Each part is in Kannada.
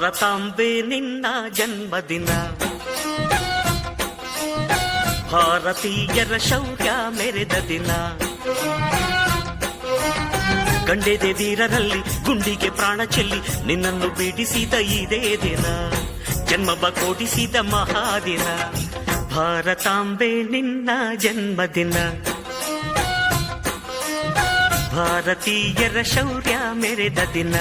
ಭಾರತಾಂಬೆ ನಿನ್ನ ಜನ್ಮದಿನ, ಭಾರತೀಯರ ಶೌರ್ಯ ಮೆರೆದ ದಿನ. ಗಂಡೆದೆ ವೀರರಲ್ಲಿ ಗುಂಡಿಗೆ ಪ್ರಾಣ ಚೆಲ್ಲಿ ನಿನ್ನನ್ನು ಬಿಡಿಸಿದ ಇದೇ ದಿನ, ಜನ್ಮವ ಕೊಡಿಸಿದ ಮಹಾದಿನ. ಭಾರತಾಂಬೆ ನಿನ್ನ ಜನ್ಮದಿನ, ಭಾರತೀಯರ ಶೌರ್ಯ ಮೆರೆದ ದಿನ.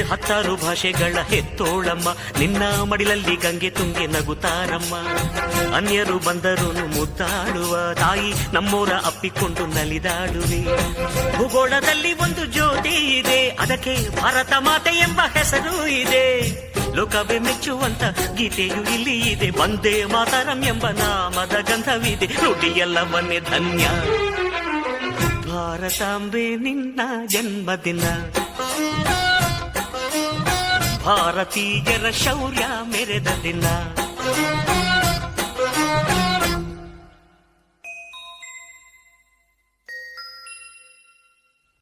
ಹತ್ತಾರು ಭಾಷೆಗಳ ಹೆತ್ತೋಳಮ್ಮ, ನಿನ್ನ ಮಡಿಲಲ್ಲಿ ಗಂಗೆ ತುಂಗೆ ನಗುತ್ತಾರಮ್ಮ. ಅನ್ಯರು ಬಂದರು ಮುದ್ದಾಡುವ ತಾಯಿ, ನಮ್ಮೋರ ಅಪ್ಪಿಕೊಂಡು ನಲಿದಾಡುವೆ. ಭೂಗೋಳದಲ್ಲಿ ಒಂದು ಜ್ಯೋತಿ ಇದೆ, ಅದಕ್ಕೆ ಭಾರತ ಮಾತೆ ಎಂಬ ಹೆಸರು ಇದೆ. ಲೋಕವೇ ಮೆಚ್ಚುವಂತ ಗೀತೆಯು ಇಲ್ಲಿ ಇದೆ, ವಂದೇ ಮಾತರಂ ಎಂಬ ನಾಮದ ಗಂಧವಿದೆ. ನುಡಿಯೆಲ್ಲವನ್ನೇ ಧನ್ಯ. ಭಾರತಾಂಬೆ ನಿನ್ನ ಜನ್ಮದಿನ, ಭಾರತೀಯರ ಶೌರ್ಯ ಮೆರೆದ ದಿನ.